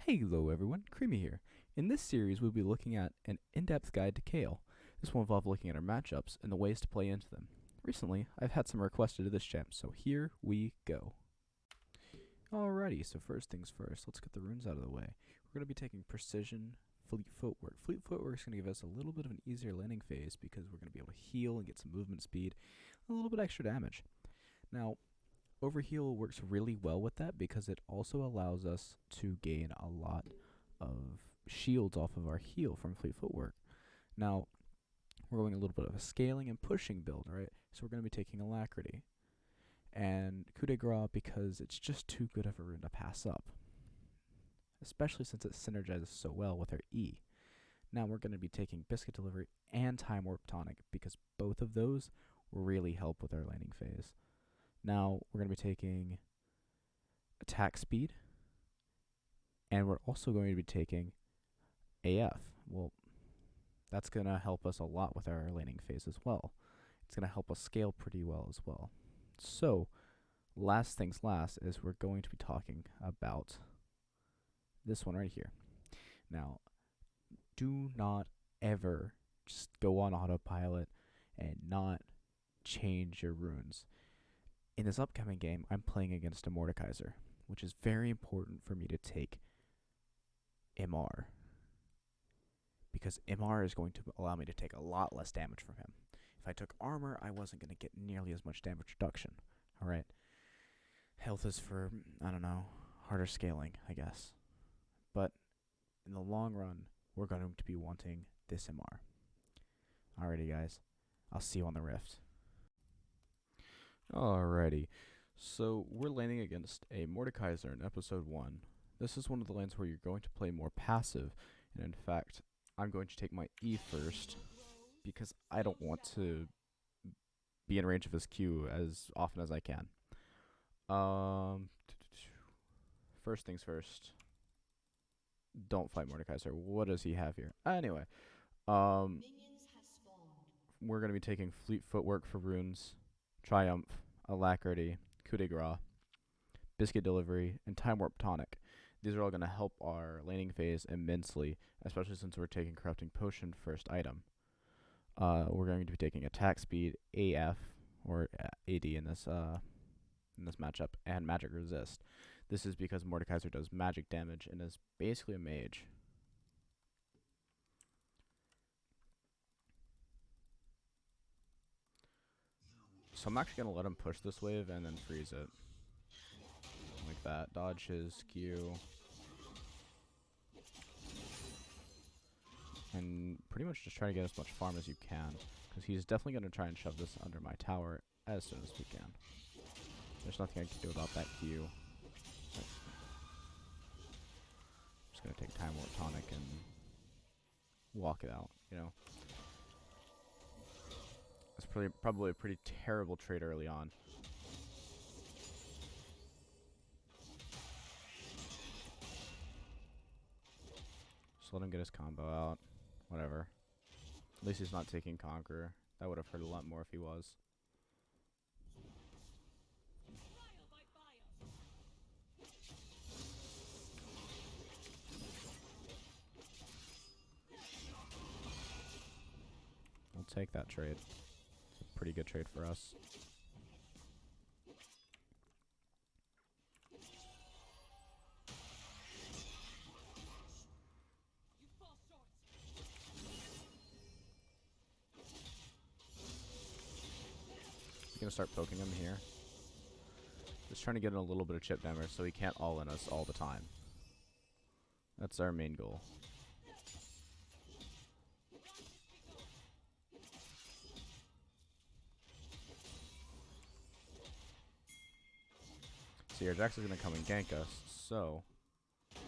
Hello everyone, Creamy here. In this series, we'll be looking at an in-depth guide to Kayle. This will involve looking at our matchups and the ways to play into them. Recently, I've had some requests to do this champ, so here we go. Alrighty, so first things first, let's get the runes out of the way. We're going to be taking Precision Fleet Footwork. Fleet Footwork is going to give us a little bit of an easier landing phase because we're going to be able to heal and get some movement speed, a little bit extra damage. Now, Overheal works really well with that because it also allows us to gain a lot of shields off of our heal from Fleet Footwork. Now, we're going a little bit of a scaling and pushing build, right? So we're going to be taking Alacrity and Coup de Grace because it's just too good of a rune to pass up, especially since it synergizes so well with our E. Now we're going to be taking Biscuit Delivery and Time Warp Tonic because both of those really help with our landing phase. Now we're going to be taking Attack Speed, and we're also going to be taking AF. Well, that's going to help us a lot with our laning phase as well. It's going to help us scale pretty well as well. So, last things last is we're going to be talking about this one right here. Now, do not ever just go on autopilot and not change your runes. In this upcoming game, I'm playing against a Mordekaiser, which is very important for me to take MR. Because MR is going to allow me to take a lot less damage from him. If I took armor, I wasn't going to get nearly as much damage reduction. Alright. Health is for, I don't know, harder scaling, I guess. But in the long run, we're going to be wanting this MR. Alrighty, guys. I'll see you on the Rift. Alrighty, so we're laning against a Mordekaiser in episode 1. This is one of the lanes where you're going to play more passive, and in fact, I'm going to take my E first, because I don't want to be in range of his Q as often as I can. First things first, don't fight Mordekaiser. What does he have here? Anyway, we're going to be taking Fleet Footwork for runes, Triumph, Alacrity, Coup de Grace, Biscuit Delivery, and Time Warp Tonic. These are all going to help our laning phase immensely, especially since we're taking Corrupting Potion first item. We're going to be taking Attack Speed, AF, or AD in this matchup, and Magic Resist. This is because Mordekaiser does magic damage and is basically a mage. So I'm actually going to let him push this wave and then freeze it. Like that. Dodge his Q. And pretty much just try to get as much farm as you can. Because he's definitely going to try and shove this under my tower as soon as we can. There's nothing I can do about that Q. I'm just going to take Time Warp Tonic and walk it out, you know. It's probably a pretty terrible trade early on. Just let him get his combo out. Whatever. At least he's not taking Conqueror. That would have hurt a lot more if he was. We'll take that trade. It's a pretty good trade for us. I'm gonna start poking him here. Just trying to get in a little bit of chip damage so he can't all in us all the time. That's our main goal. See, our Jax is going to come and gank us, so... And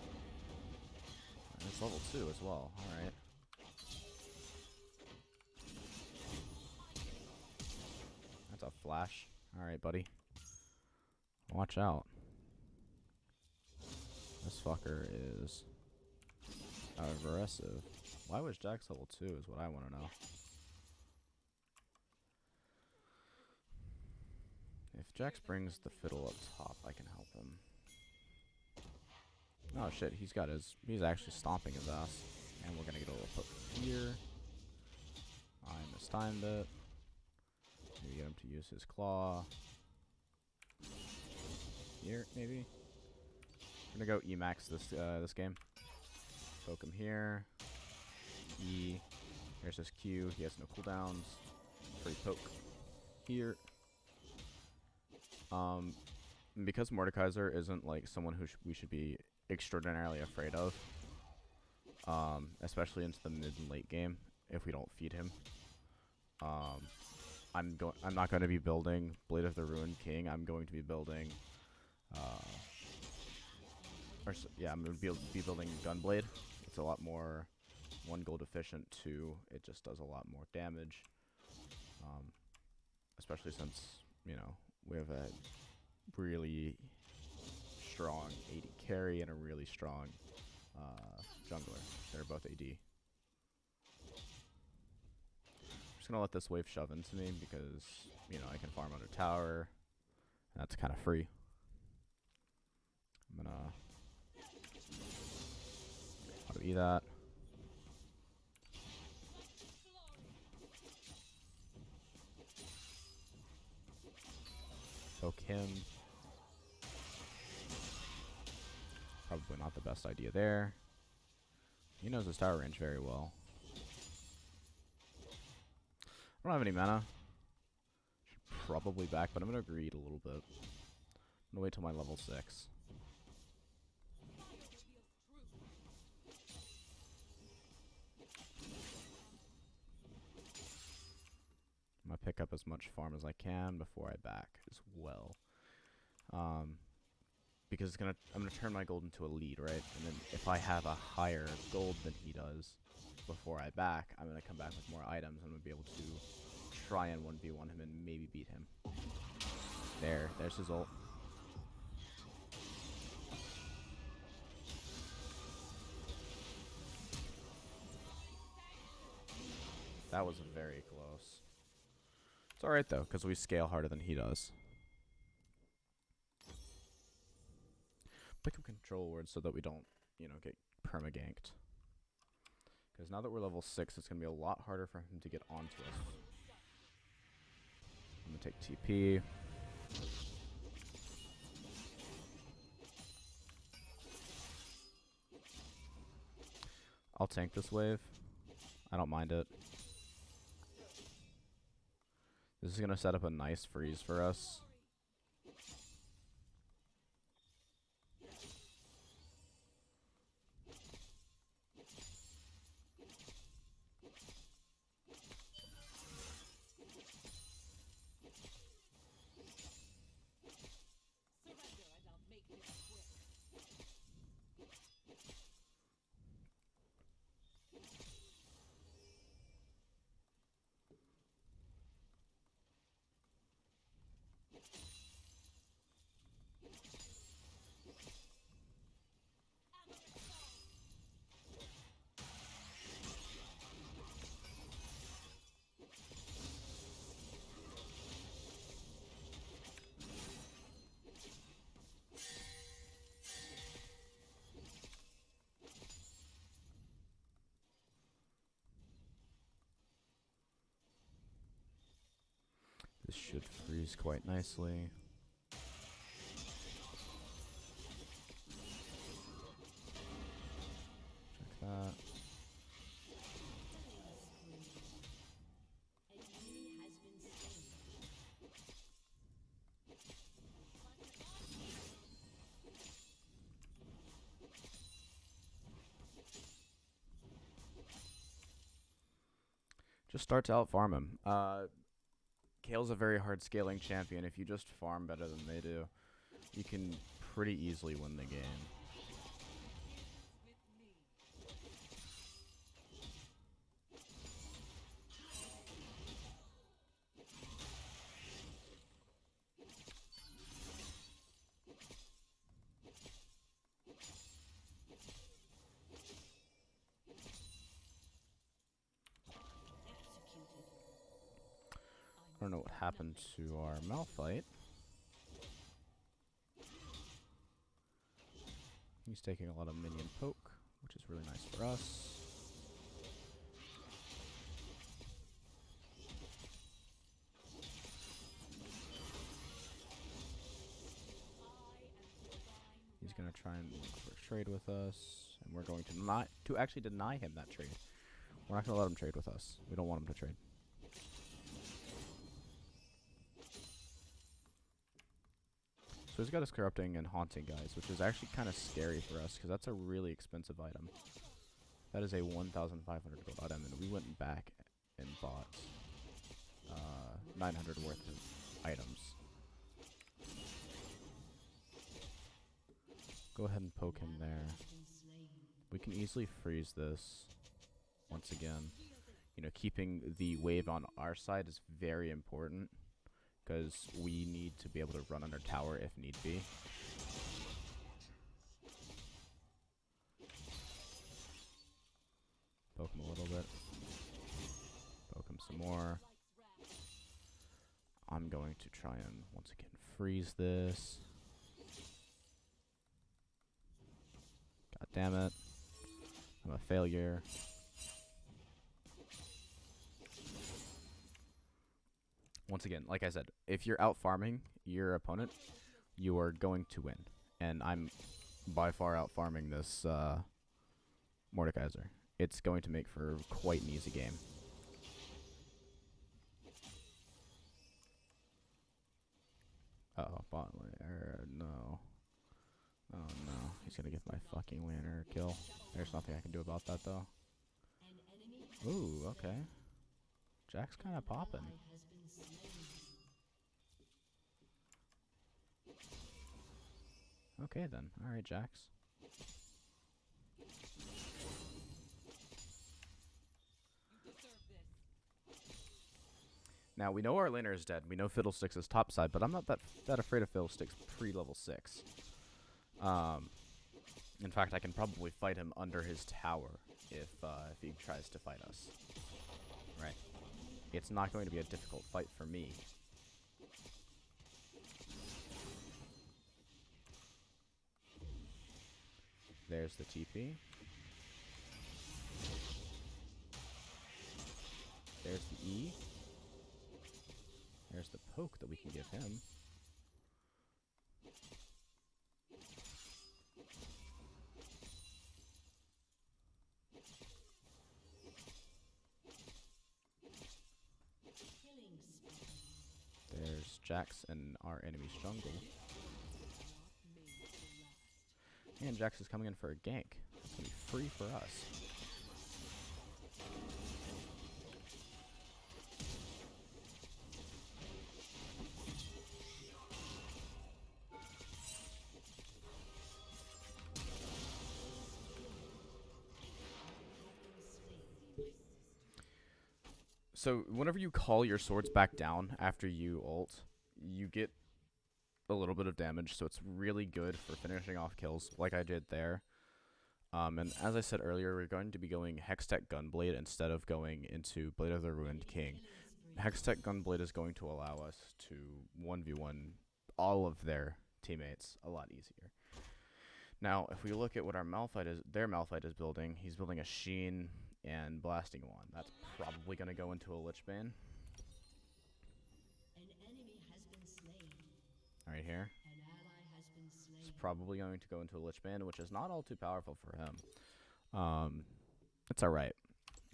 it's level 2 as well, alright. That's a flash. Alright, buddy. Watch out. This fucker is... aggressive. Why was Jax level 2 is what I want to know. If Jax brings the fiddle up top, I can help him. Oh shit, he's actually stomping his ass. And we're gonna get a little poke here. I mistimed it. Maybe get him to use his claw. Here, maybe. I'm gonna go E-max this game. Poke him here. E. There's his Q. He has no cooldowns. Free poke here. Because Mordekaiser isn't like someone who we should be extraordinarily afraid of, especially into the mid and late game if we don't feed him. I'm not going to be building Blade of the Ruined King. I'm going to be building, I'm going to be building Gunblade. It's a lot more 1 gold efficient. 2, it just does a lot more damage. Especially since we have a really strong AD carry and a really strong jungler. They're both AD. I'm just gonna let this wave shove into me because I can farm under tower, and that's kind of free. I'm gonna auto-E that. Poke him. Probably not the best idea there. He knows his tower range very well. I don't have any mana. Should probably back, but I'm going to greed a little bit. I'm going to wait till my level 6. I'm going to pick up as much farm as I can before I back as well. Because I'm gonna turn my gold into a lead, right? And then if I have a higher gold than he does before I back, I'm gonna come back with more items. I'm gonna be able to try and 1v1 him and maybe beat him. There's his ult. That was very close. It's alright though, because we scale harder than he does. Pick up control words so that we don't, get perma-ganked. Because now that we're level 6, it's going to be a lot harder for him to get onto us. I'm going to take TP. I'll tank this wave. I don't mind it. This is going to set up a nice freeze for us. This should freeze quite nicely. Check that. Just start to out-farm him. Kayle's a very hard scaling champion. If you just farm better than they do, you can pretty easily win the game. I don't know what happened to our Malphite. He's taking a lot of minion poke, which is really nice for us. He's going to try and look for a trade with us, and we're going to actually deny him that trade. We're not going to let him trade with us. We don't want him to trade. So he's got us corrupting and haunting guys, which is actually kind of scary for us because that's a really expensive item. That is a 1,500 gold item, and we went back and bought 900 worth of items. Go ahead and poke him there. We can easily freeze this once again. You know, keeping the wave on our side is very important, because we need to be able to run under tower if need be. Poke him a little bit. Poke him some more. I'm going to try and, once again, freeze this. God damn it. I'm a failure. Once again, like I said, if you're out farming your opponent, you are going to win. And I'm by far out farming this Mordekaiser. It's going to make for quite an easy game. Uh-oh, bot laner, no. Oh no, he's gonna get my fucking laner kill. There's nothing I can do about that though. Ooh, okay. Jack's kinda popping. Okay then, alright Jax. Now, we know our laner is dead. We know Fiddlesticks is topside, but I'm not that afraid of Fiddlesticks pre-level 6. In fact, I can probably fight him under his tower if he tries to fight us. Right. It's not going to be a difficult fight for me. There's the TP. There's the E. There's the poke that we can give him. There's Jax in our enemy's jungle. And Jax is coming in for a gank. It's going to be free for us. So whenever you call your swords back down after you ult, you get a little bit of damage, so it's really good for finishing off kills like I did there. And as I said earlier, we're going to be going Hextech Gunblade instead of going into Blade of the Ruined King. Hextech Gunblade is going to allow us to 1v1 all of their teammates a lot easier. Now, if we look at what our Malphite is, their Malphite is building, he's building a Sheen and Blasting Wand. That's probably going to go into a Lichbane. Right here. It's probably going to go into a Lichbane, which is not all too powerful for him. It's alright.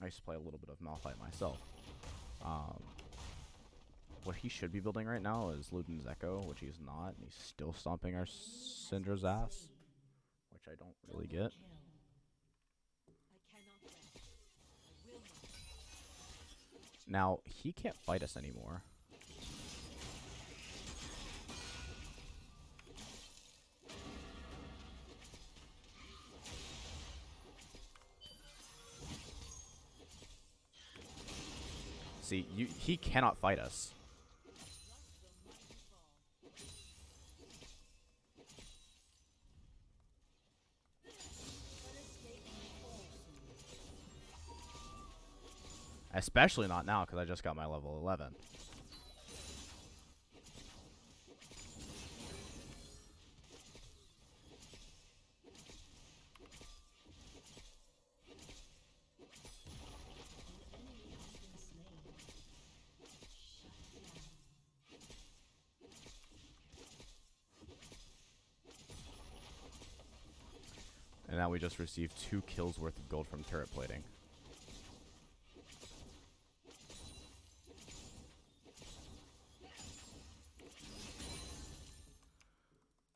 I used to play a little bit of Malphite myself. What he should be building right now is Luden's Echo, which he's not. And he's still stomping our Syndra's ass, which I don't really get. Now, he can't fight us anymore. See, he cannot fight us. Especially not now, because I just got my level 11. now we just received 2 kills worth of gold from turret plating.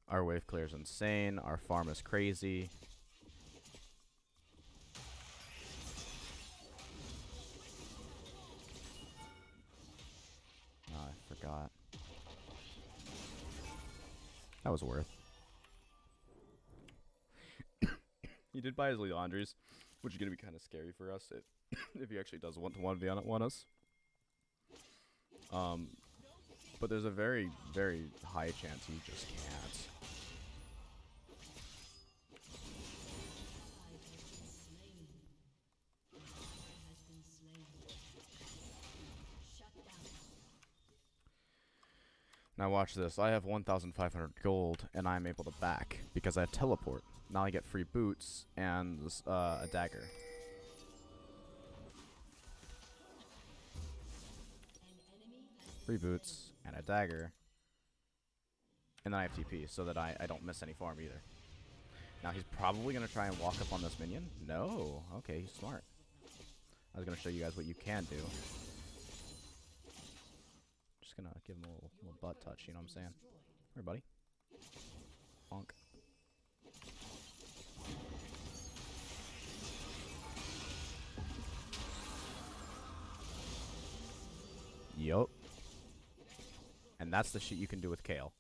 Our wave clear is insane. Our farm is crazy. Oh, I forgot. That was worth. He did buy his Leandries, which is going to be kind of scary for us if he actually does want to 1v1 us. But there's a very, very high chance he just can't. Now watch this. I have 1,500 gold, and I'm able to back because I have teleport. Now I get free boots and a dagger. Free boots and a dagger. And then I have TP so that I don't miss any farm either. Now he's probably going to try and walk up on this minion. No. Okay, he's smart. I was going to show you guys what you can do. Just going to give him a little butt touch, you know what I'm saying? Here, buddy. Bonk. Yup. And that's the shit you can do with Kayle.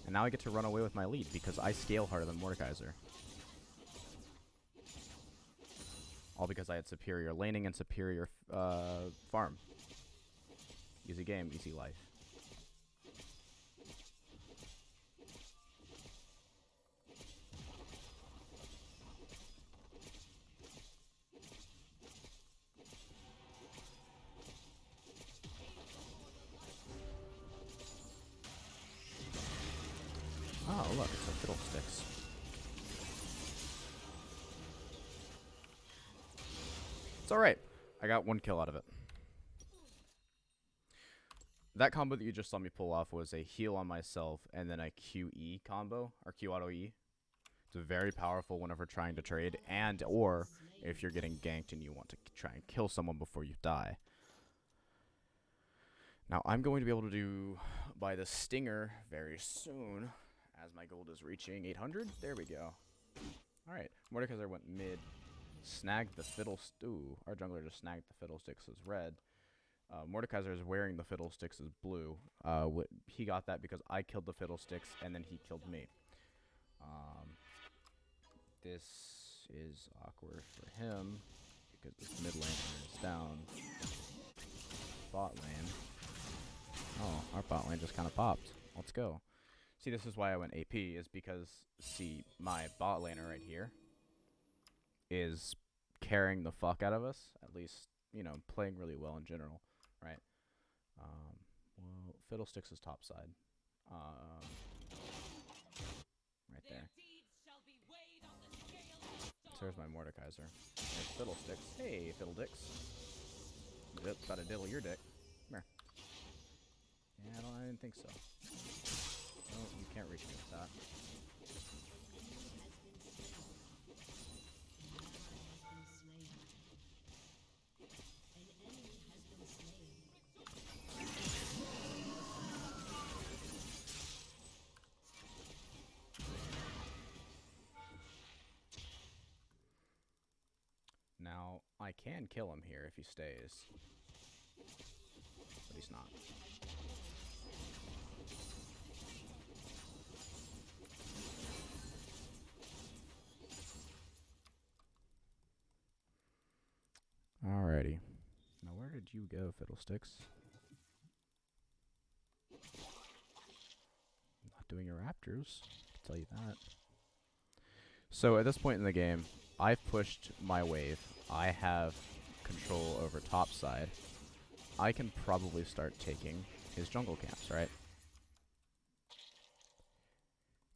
And now I get to run away with my lead because I scale harder than Mordekaiser. All because I had superior laning and superior farm. Easy game, easy life. Oh, look, it's a fiddlesticks. It's alright. I got 1 kill out of it. That combo that you just saw me pull off was a heal on myself and then a QE combo, or Q auto E. It's very powerful whenever trying to trade, and or if you're getting ganked and you want to try and kill someone before you die. Now I'm going to be able to buy the Stinger very soon, as my gold is reaching 800. There we go. Alright, Mordekaiser went mid, snagged the fiddlesticks. Ooh, our jungler just snagged the fiddlesticks as red. Mordekaiser is wearing the fiddlesticks as blue. He got that because I killed the fiddlesticks and then he killed me. This is awkward for him because this mid lane is down. Bot lane. Oh, our bot lane just kind of popped. Let's go. See, this is why I went AP, is because, see, my bot laner right here is carrying the fuck out of us. At least, you know, playing really well in general, right? Well, Fiddlesticks is topside. Right there. So there's my Mordekaiser. There's Fiddlesticks. Hey, Fiddledicks. Yep, about to diddle your dick. Come here. Yeah, I didn't think so. Oh, you can't reach me with that. Now, I can kill him here if he stays. But he's not. Alrighty. Now where did you go, Fiddlesticks? Not doing your raptors, I'll tell you that. So at this point in the game, I've pushed my wave. I have control over top side. I can probably start taking his jungle camps, right?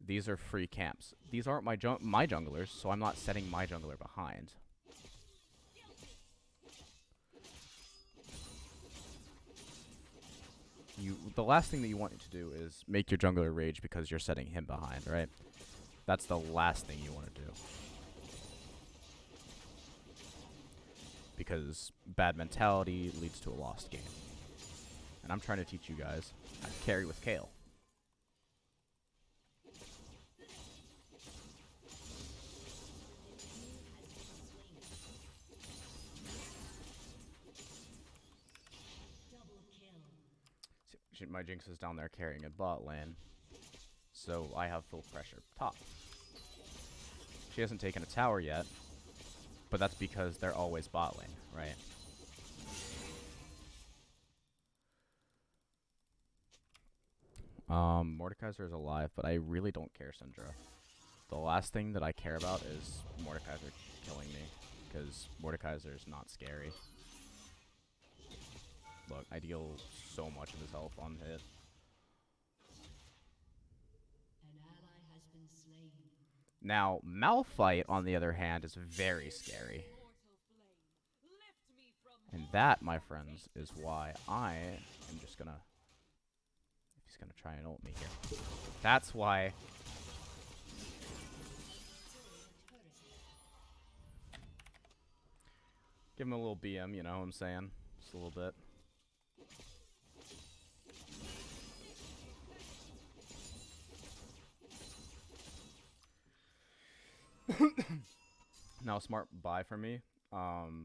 These are free camps. These aren't my junglers, so I'm not setting my jungler behind. The last thing that you want to do is make your jungler rage because you're setting him behind, right? That's the last thing you want to do. Because bad mentality leads to a lost game. And I'm trying to teach you guys how to carry with Kayle. My Jinx is down there carrying a bot lane, so I have full pressure top. She hasn't taken a tower yet, but that's because they're always bot lane, right? Mordekaiser is alive, but I really don't care, Syndra. The last thing that I care about is Mordekaiser killing me, because Mordekaiser is not scary. Look, I deal so much of his health on hit. Now, Malphite, on the other hand, is very scary. And that, my friends, is why I am just gonna... If he's gonna try and ult me here. That's why... Give him a little BM, you know what I'm saying? Just a little bit. Now, a smart buy for me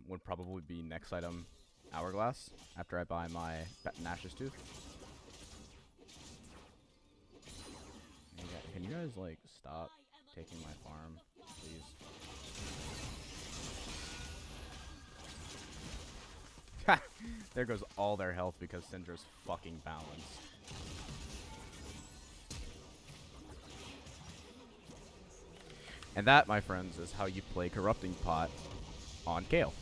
would probably be next item, Hourglass, after I buy my Nash's Tooth. Can you guys, like, stop taking my farm, please? There goes all their health because Syndra's fucking balanced. And that, my friends, is how you play Corrupting Pot on Kayle.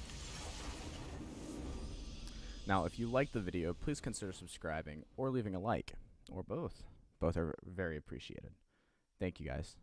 Now, if you liked the video, please consider subscribing or leaving a like, or both. Both are very appreciated. Thank you, guys.